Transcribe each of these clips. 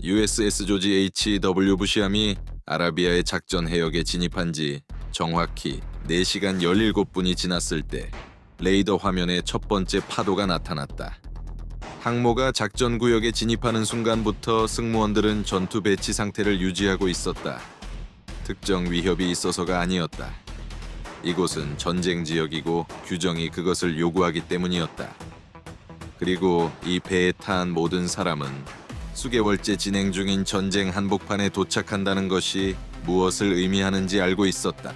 USS 조지 H.W. 부시함이 아라비아의 작전 해역에 진입한 지 정확히 4시간 17분이 지났을 때 레이더 화면에 첫 번째 파도가 나타났다. 항모가 작전 구역에 진입하는 순간부터 승무원들은 전투 배치 상태를 유지하고 있었다. 특정 위협이 있어서가 아니었다. 이곳은 전쟁 지역이고 규정이 그것을 요구하기 때문이었다. 그리고 이 배에 탄 모든 사람은 수개월째 진행 중인 전쟁 한복판에 도착한다는 것이 무엇을 의미하는지 알고 있었다.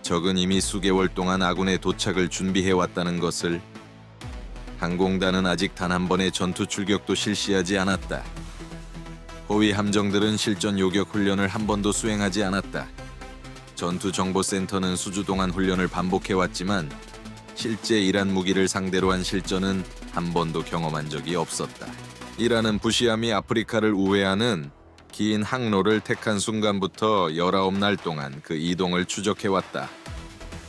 적은 이미 수개월 동안 아군의 도착을 준비해왔다는 것을. 항공단은 아직 단 한 번의 전투 출격도 실시하지 않았다. 호위 함정들은 실전 요격 훈련을 한 번도 수행하지 않았다. 전투정보센터는 수주 동안 훈련을 반복해왔지만 실제 이란 무기를 상대로 한 실전은 한 번도 경험한 적이 없었다. 이란은 부시함이 아프리카를 우회하는 긴 항로를 택한 순간부터 19날 동안 그 이동을 추적해왔다.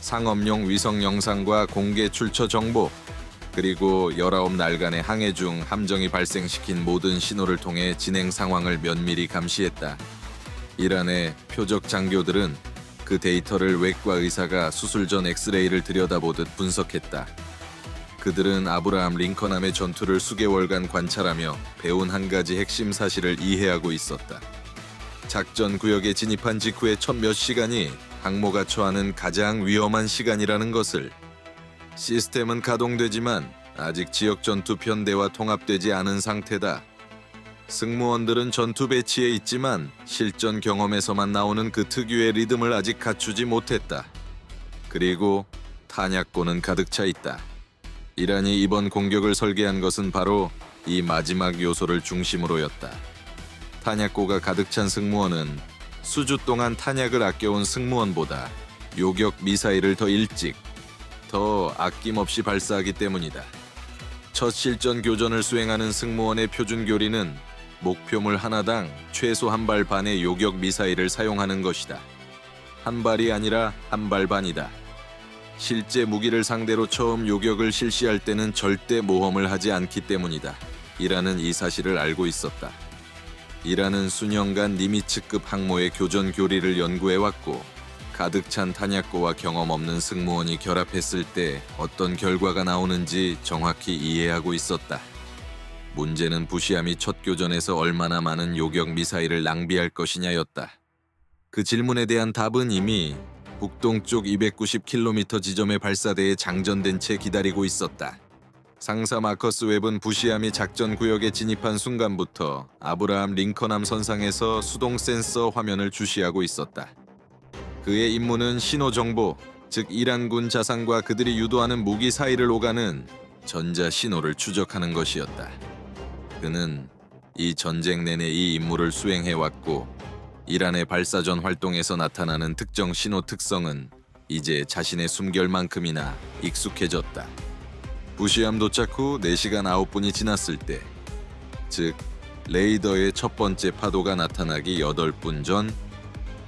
상업용 위성 영상과 공개 출처 정보, 그리고 19날간의 항해 중 함정이 발생시킨 모든 신호를 통해 진행 상황을 면밀히 감시했다. 이란의 표적 장교들은 그 데이터를 외과 의사가 수술 전 엑스레이를 들여다보듯 분석했다. 그들은 아브라함 링컨함의 전투를 수개월간 관찰하며 배운 한 가지 핵심 사실을 이해하고 있었다. 작전 구역에 진입한 직후의 첫 몇 시간이 항모가 처하는 가장 위험한 시간이라는 것을. 시스템은 가동되지만 아직 지역 전투 편대와 통합되지 않은 상태다. 승무원들은 전투 배치에 있지만 실전 경험에서만 나오는 그 특유의 리듬을 아직 갖추지 못했다. 그리고 탄약고는 가득 차 있다. 이란이 이번 공격을 설계한 것은 바로 이 마지막 요소를 중심으로였다. 탄약고가 가득 찬 승무원은 수주 동안 탄약을 아껴온 승무원보다 요격 미사일을 더 일찍, 더 아낌없이 발사하기 때문이다. 첫 실전 교전을 수행하는 승무원의 표준 교리는 목표물 하나당 최소 한 발 반의 요격 미사일을 사용하는 것이다. 한 발이 아니라 한 발 반이다. 실제 무기를 상대로 처음 요격을 실시할 때는 절대 모험을 하지 않기 때문이다. 이란은 이 사실을 알고 있었다. 이란은 수년간 니미츠급 항모의 교전 교리를 연구해왔고 가득 찬 탄약고와 경험 없는 승무원이 결합했을 때 어떤 결과가 나오는지 정확히 이해하고 있었다. 문제는 부시함이 첫 교전에서 얼마나 많은 요격 미사일을 낭비할 것이냐였다. 그 질문에 대한 답은 이미 북동쪽 290km 지점의 발사대에 장전된 채 기다리고 있었다. 상사 마커스 웹은 부시함이 작전 구역에 진입한 순간부터 아브라함 링컨함 선상에서 수동 센서 화면을 주시하고 있었다. 그의 임무는 신호 정보, 즉 이란군 자산과 그들이 유도하는 무기 사이를 오가는 전자 신호를 추적하는 것이었다. 그는 이 전쟁 내내 이 임무를 수행해왔고 이란의 발사전 활동에서 나타나는 특정 신호 특성은 이제 자신의 숨결만큼이나 익숙해졌다. 부시함 도착 후 4시간 9분이 지났을 때, 즉 레이더의 첫 번째 파도가 나타나기 8분 전,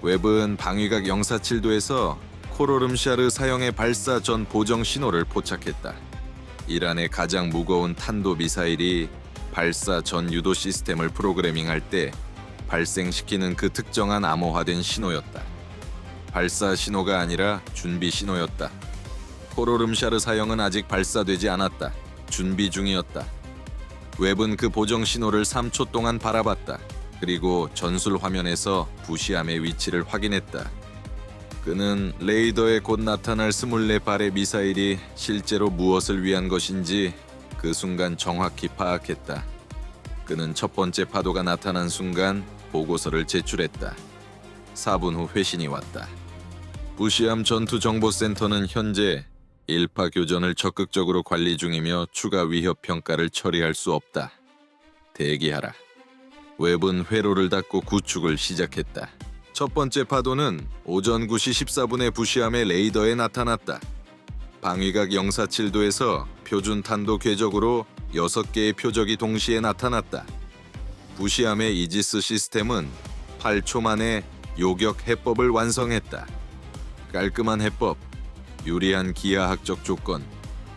웹은 방위각 047도에서 코로름샤르 사형의 발사 전 보정 신호를 포착했다. 이란의 가장 무거운 탄도 미사일이 발사 전 유도 시스템을 프로그래밍할 때 발생시키는 그 특정한 암호화된 신호였다. 발사 신호가 아니라 준비 신호였다. 코로름샤르 사형은 아직 발사되지 않았다. 준비 중이었다. 웹은 그 보정 신호를 3초 동안 바라봤다. 그리고 전술 화면에서 부시함의 위치를 확인했다. 그는 레이더에 곧 나타날 24발의 미사일이 실제로 무엇을 위한 것인지 그 순간 정확히 파악했다. 그는 첫 번째 파도가 나타난 순간 보고서를 제출했다. 4분 후 회신이 왔다. 부시함 전투정보센터는 현재 1파 교전을 적극적으로 관리 중이며 추가 위협 평가를 처리할 수 없다. 대기하라. 웹은 회로를 닫고 구축을 시작했다. 첫 번째 파도는 오전 9시 14분에 부시함의 레이더에 나타났다. 방위각 047도에서 표준 탄도 궤적으로 6개의 표적이 동시에 나타났다. 부시함의 이지스 시스템은 8초 만에 요격 해법을 완성했다. 깔끔한 해법, 유리한 기하학적 조건,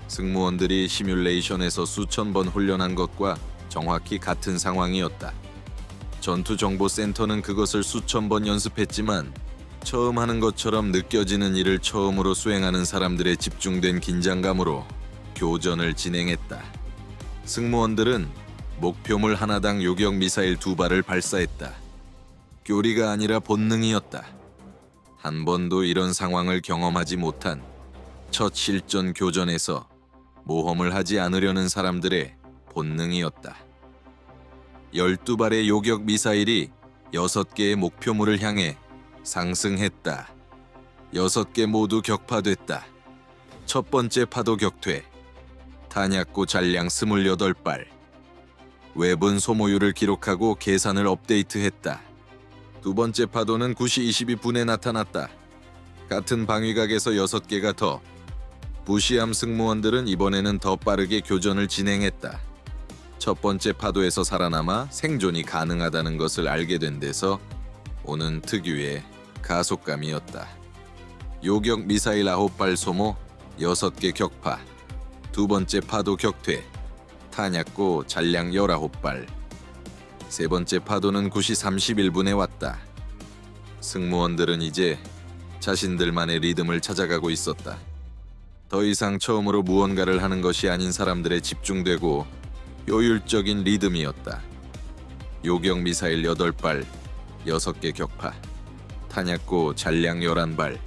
승무원들이 시뮬레이션에서 수천 번 훈련한 것과 정확히 같은 상황이었다. 전투정보센터는 그것을 수천 번 연습했지만 처음 하는 것처럼 느껴지는 일을 처음으로 수행하는 사람들의 집중된 긴장감으로 교전을 진행했다. 승무원들은 목표물 하나당 요격 미사일 2발을 발사했다. 교리가 아니라 본능이었다. 한 번도 이런 상황을 경험하지 못한 첫 실전 교전에서 모험을 하지 않으려는 사람들의 본능이었다. 12발의 요격 미사일이 6개의 목표물을 향해 상승했다. 6개 모두 격파됐다. 첫 번째 파도 격퇴. 탄약고 잔량 28발. 외분 소모율을 기록하고 계산을 업데이트했다. 두 번째 파도는 9시 22분에 나타났다. 같은 방위각에서 6개가 더. 부시함 승무원들은 이번에는 더 빠르게 교전을 진행했다. 첫 번째 파도에서 살아남아 생존이 가능하다는 것을 알게 된 데서 오는 특유의 가속감이었다. 요격 미사일 9발 소모, 6개 격파. 두 번째 파도 격퇴. 탄약고 잔량 19발. 세 번째 파도는 9시 31분에 왔다. 승무원들은 이제 자신들만의 리듬을 찾아가고 있었다. 더 이상 처음으로 무언가를 하는 것이 아닌 사람들의 집중되고 효율적인 리듬이었다. 요격 미사일 8발, 6개 격파. 탄약고 잔량 11발.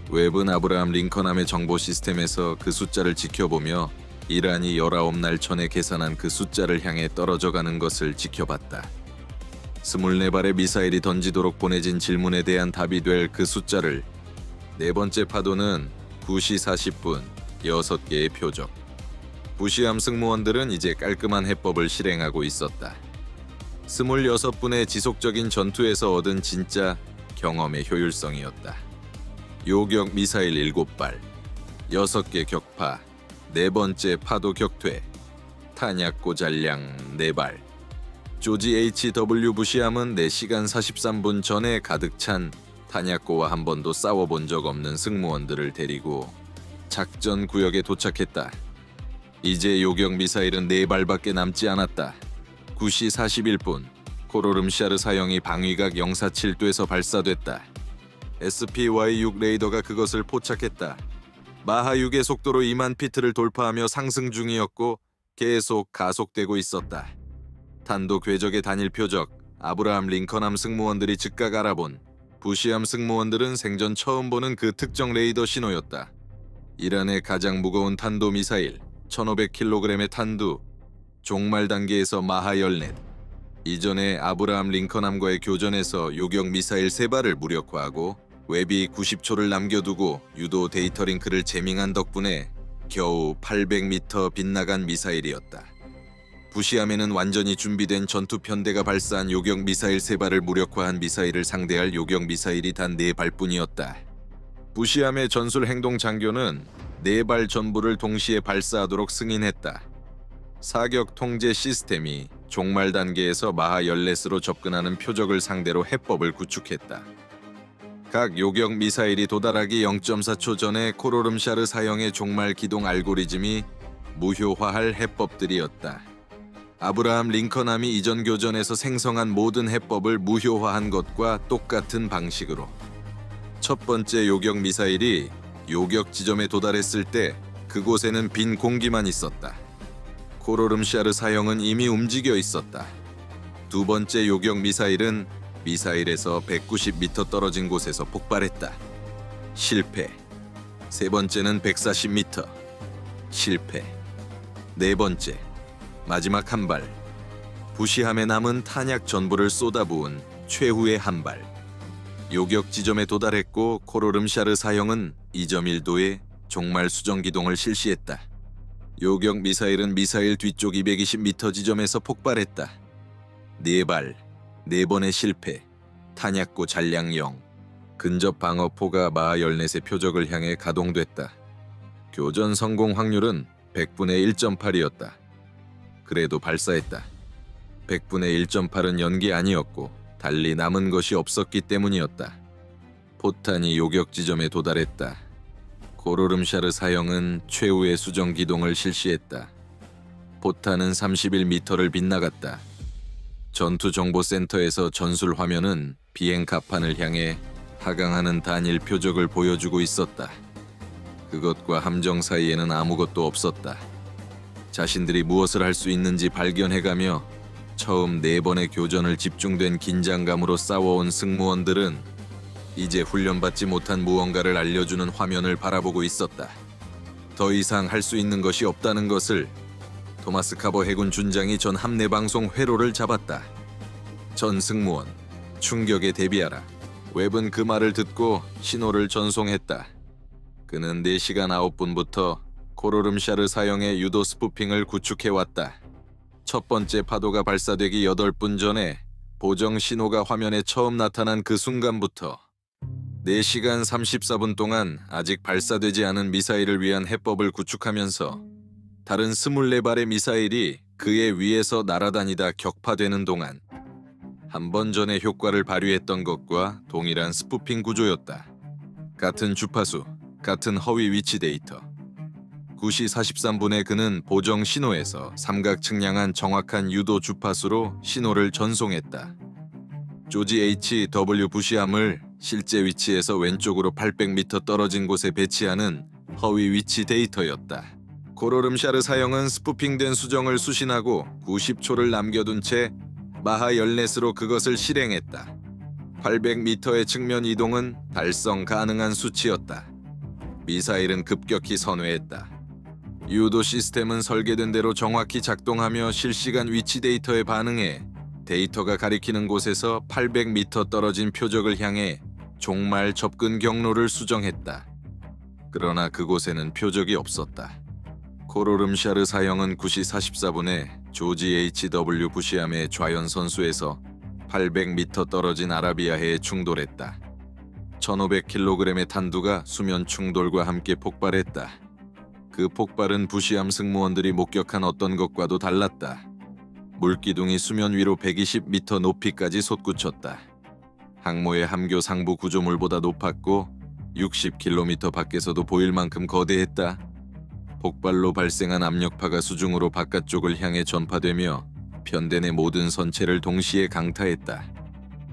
웹은 아브라함 링컨함의 정보 시스템에서 그 숫자를 지켜보며 이란이 19날 전에 계산한 그 숫자를 향해 떨어져 가는 것을 지켜봤다. 24발의 미사일이 던지도록 보내진 질문에 대한 답이 될 그 숫자를 네 번째 파도는 9시 40분 6개의 표적. 부시함 승무원들은 이제 깔끔한 해법을 실행하고 있었다. 26분의 지속적인 전투에서 얻은 진짜 경험의 효율성이었다. 요격 미사일 7발, 6개 격파, 네 번째 파도 격퇴, 탄약고 잔량 4발. 조지 H.W. 부시함은 4시간 43분 전에 가득 찬 탄약고와 한 번도 싸워본 적 없는 승무원들을 데리고 작전 구역에 도착했다. 이제 요격 미사일은 4발밖에 남지 않았다. 9시 41분, 코로름샤르 사형이 방위각 047도에서 발사됐다. SPY-6 레이더가 그것을 포착했다. 마하 6의 속도로 2만 피트를 돌파하며 상승 중이었고 계속 가속되고 있었다. 탄도 궤적의 단일 표적, 아브라함 링컨함 승무원들이 즉각 알아본 부시함 승무원들은 생전 처음 보는 그 특정 레이더 신호였다. 이란의 가장 무거운 탄도 미사일, 1500kg의 탄두, 종말 단계에서 마하 14. 이전에 아브라함 링컨함과의 교전에서 요격 미사일 3발을 무력화하고 웹이 90초를 남겨두고 유도 데이터 링크를 재밍한 덕분에 겨우 800m 빗나간 미사일이었다. 부시함에는 완전히 준비된 전투 편대가 발사한 요격 미사일 3발을 무력화한 미사일을 상대할 요격 미사일이 단 4발뿐이었다. 부시함의 전술 행동 장교는 4발 전부를 동시에 발사하도록 승인했다. 사격 통제 시스템이 종말 단계에서 마하 14으로 접근하는 표적을 상대로 해법을 구축했다. 각 요격 미사일이 도달하기 0.4초 전에 코로름샤르 사형의 종말 기동 알고리즘이 무효화할 해법들이었다. 아브라함 링컨함이 이전 교전에서 생성한 모든 해법을 무효화한 것과 똑같은 방식으로. 첫 번째 요격 미사일이 요격 지점에 도달했을 때 그곳에는 빈 공기만 있었다. 코로름샤르 사형은 이미 움직여 있었다. 두 번째 요격 미사일은 미사일에서 190m 떨어진 곳에서 폭발했다. 실패. 세 번째는 140m. 실패. 네 번째, 마지막 한 발. 부시함에 남은 탄약 전부를 쏟아부은 최후의 한 발. 요격 지점에 도달했고 코로름샤르 사형은 2.1도의 종말 수정 기동을 실시했다. 요격 미사일은 미사일 뒤쪽 220m 지점에서 폭발했다. 4발, 4번의 실패, 탄약고 잔량 0. 근접 방어포가 마하 14의 표적을 향해 가동됐다. 교전 성공 확률은 100분의 1.8이었다. 그래도 발사했다. 100분의 1.8은 연기 아니었고 달리 남은 것이 없었기 때문이었다. 포탄이 요격 지점에 도달했다. 코로름샤르 사형은 최후의 수정 기동을 실시했다. 포탄은 31m를 빗나갔다. 전투정보센터에서 전술 화면은 비행 갑판을 향해 하강하는 단일 표적을 보여주고 있었다. 그것과 함정 사이에는 아무것도 없었다. 자신들이 무엇을 할 수 있는지 발견해가며 처음 4번의 교전을 집중된 긴장감으로 싸워온 승무원들은 이제 훈련받지 못한 무언가를 알려주는 화면을 바라보고 있었다. 더 이상 할 수 있는 것이 없다는 것을. 토마스 카버 해군 준장이 전 함내 방송 회로를 잡았다. 전 승무원, 충격에 대비하라. 웹은 그 말을 듣고 신호를 전송했다. 그는 4시간 9분부터 코로름샤르 사형의 유도 스푸핑을 구축해왔다. 첫 번째 파도가 발사되기 8분 전에 보정 신호가 화면에 처음 나타난 그 순간부터 4시간 34분 동안 아직 발사되지 않은 미사일을 위한 해법을 구축하면서 다른 24발의 미사일이 그의 위에서 날아다니다 격파되는 동안 한 번 전에 효과를 발휘했던 것과 동일한 스푸핑 구조였다. 같은 주파수, 같은 허위 위치 데이터. 9시 43분에 그는 보정 신호에서 삼각 측량한 정확한 유도 주파수로 신호를 전송했다. 조지 H.W. 부시함을 실제 위치에서 왼쪽으로 800m 떨어진 곳에 배치하는 허위 위치 데이터였다. 코로름샤르 사형은 스푸핑된 수정을 수신하고 90초를 남겨둔 채 마하 열넷으로 그것을 실행했다. 800m의 측면 이동은 달성 가능한 수치였다. 미사일은 급격히 선회했다. 유도 시스템은 설계된 대로 정확히 작동하며 실시간 위치 데이터에 반응해 데이터가 가리키는 곳에서 800m 떨어진 표적을 향해 종말 접근 경로를 수정했다. 그러나 그곳에는 표적이 없었다. 코로름샤르 사형은 9시 44분에 조지 H.W. 부시함의 좌연 선수에서 800m 떨어진 아라비아해에 충돌했다. 1500kg의 탄두가 수면 충돌과 함께 폭발했다. 그 폭발은 부시함 승무원들이 목격한 어떤 것과도 달랐다. 물기둥이 수면 위로 120m 높이까지 솟구쳤다. 항모의 함교 상부 구조물보다 높았고 60km 밖에서도 보일 만큼 거대했다. 폭발로 발생한 압력파가 수중으로 바깥쪽을 향해 전파되며 편대 모든 선체를 동시에 강타했다.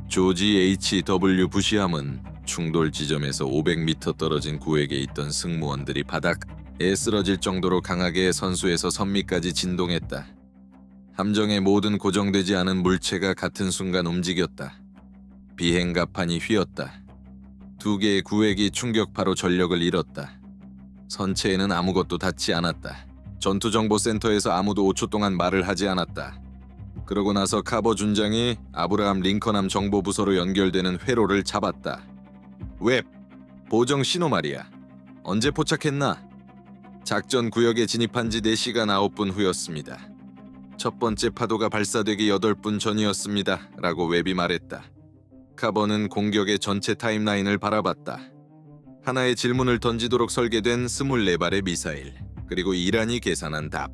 조지 H.W. 부시함은 충돌 지점에서 500m 떨어진 구획에 있던 승무원들이 바닥에 쓰러질 정도로 강하게 선수에서 선미까지 진동했다. 함정의 모든 고정되지 않은 물체가 같은 순간 움직였다. 비행갑판이 휘었다. 2개의 구획이 충격파로 전력을 잃었다. 선체에는 아무것도 닿지 않았다. 전투정보센터에서 아무도 5초 동안 말을 하지 않았다. 그러고 나서 카버 준장이 아브라함 링컨함 정보부서로 연결되는 회로를 잡았다. 웹, 보정 신호 말이야. 언제 포착했나? 작전 구역에 진입한 지 4시간 9분 후였습니다. 첫 번째 파도가 발사되기 8분 전이었습니다. 라고 웹이 말했다. 카버는 공격의 전체 타임라인을 바라봤다. 하나의 질문을 던지도록 설계된 24발의 미사일, 그리고 이란이 계산한 답.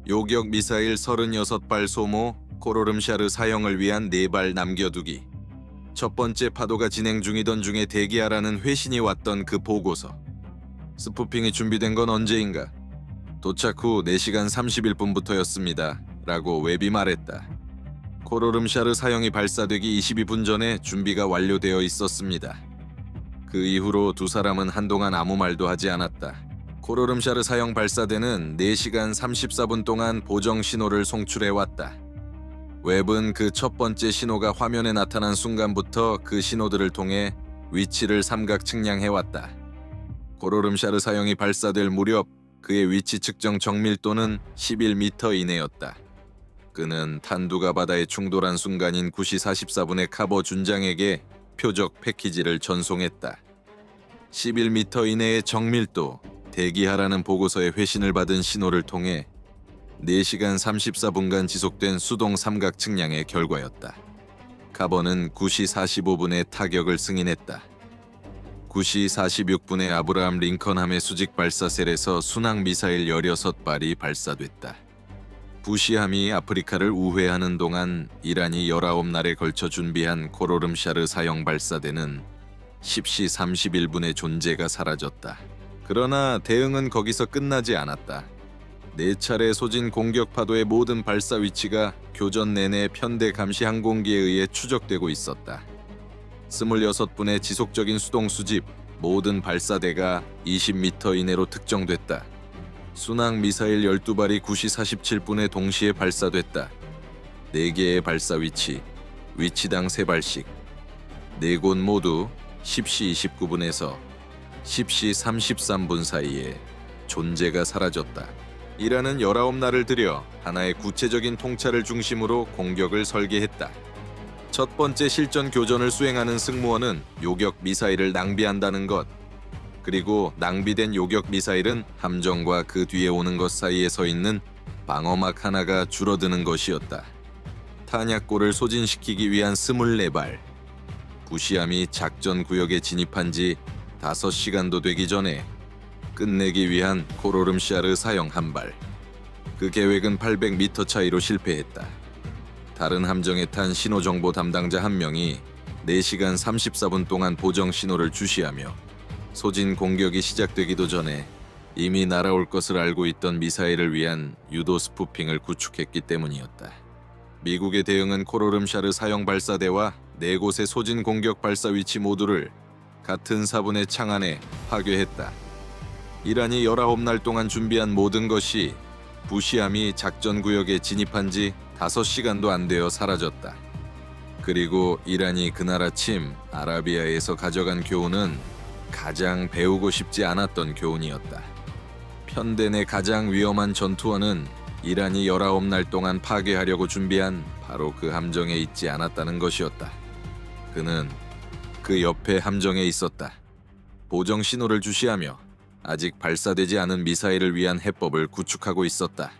요격 미사일 36발 소모, 코로름샤르 사형을 위한 4발 남겨두기. 첫 번째 파도가 진행 중이던 중에 대기하라는 회신이 왔던 그 보고서. 스푸핑이 준비된 건 언제인가? 도착 후 4시간 31분부터였습니다. 라고 웹이 말했다. 코로름샤르 사형이 발사되기 22분 전에 준비가 완료되어 있었습니다. 그 이후로 두 사람은 한동안 아무 말도 하지 않았다. 코로름샤르 사형 발사대는 4시간 34분 동안 보정 신호를 송출해왔다. 웹은 그 첫 번째 신호가 화면에 나타난 순간부터 그 신호들을 통해 위치를 삼각 측량해왔다. 코로름샤르 사형이 발사될 무렵 그의 위치 측정 정밀도는 11m 이내였다. 그는 탄두가 바다에 충돌한 순간인 9시 44분에 카버 준장에게 표적 패키지를 전송했다. 11m 이내의 정밀도, 대기하라는 보고서의 회신을 받은 신호를 통해 4시간 34분간 지속된 수동 삼각 측량의 결과였다. 카버는 9시 45분에 타격을 승인했다. 9시 46분에 아브라함 링컨함의 수직 발사셀에서 순항 미사일 16발이 발사됐다. 부시함이 아프리카를 우회하는 동안 이란이 19날에 걸쳐 준비한 코로름샤르 사형 발사대는 10시 31분에 존재가 사라졌다. 그러나 대응은 거기서 끝나지 않았다. 4차례 소진 공격 파도의 모든 발사 위치가 교전 내내 편대 감시 항공기에 의해 추적되고 있었다. 26분의 지속적인 수동 수집, 모든 발사대가 20m 이내로 특정됐다. 순항 미사일 12발이 9시 47분에 동시에 발사됐다. 4개의 발사 위치, 위치당 3발씩. 4곳 모두 10시 29분에서 10시 33분 사이에 존재가 사라졌다. 이란은 19날을 들여 하나의 구체적인 통찰을 중심으로 공격을 설계했다. 첫 번째 실전 교전을 수행하는 승무원은 요격 미사일을 낭비한다는 것, 그리고 낭비된 요격 미사일은 함정과 그 뒤에 오는 것 사이에 서 있는 방어막 하나가 줄어드는 것이었다. 탄약고를 소진시키기 위한 24발. 부시함이 작전 구역에 진입한 지 5시간도 되기 전에 끝내기 위한 코로름샤르 사형 1발. 그 계획은 800m 차이로 실패했다. 다른 함정에 탄 신호정보 담당자 1명이 4시간 34분 동안 보정 신호를 주시하며 소진 공격이 시작되기도 전에 이미 날아올 것을 알고 있던 미사일을 위한 유도 스푸핑을 구축했기 때문이었다. 미국의 대응은 코로름샤르 사형 발사대와 4곳의 소진 공격 발사 위치 모두를 같은 사분의 창 안에 파괴했다. 이란이 19날 동안 준비한 모든 것이 부시함이 작전 구역에 진입한 지 5시간도 안 되어 사라졌다. 그리고 이란이 그날 아침 아라비아에서 가져간 교훈은 가장 배우고 싶지 않았던 교훈이었다. 편대 내 가장 위험한 전투원은 이란이 19날 동안 파괴하려고 준비한 바로 그 함정에 있지 않았다는 것이었다. 그는 그 옆에 함정에 있었다. 보정 신호를 주시하며 아직 발사되지 않은 미사일을 위한 해법을 구축하고 있었다.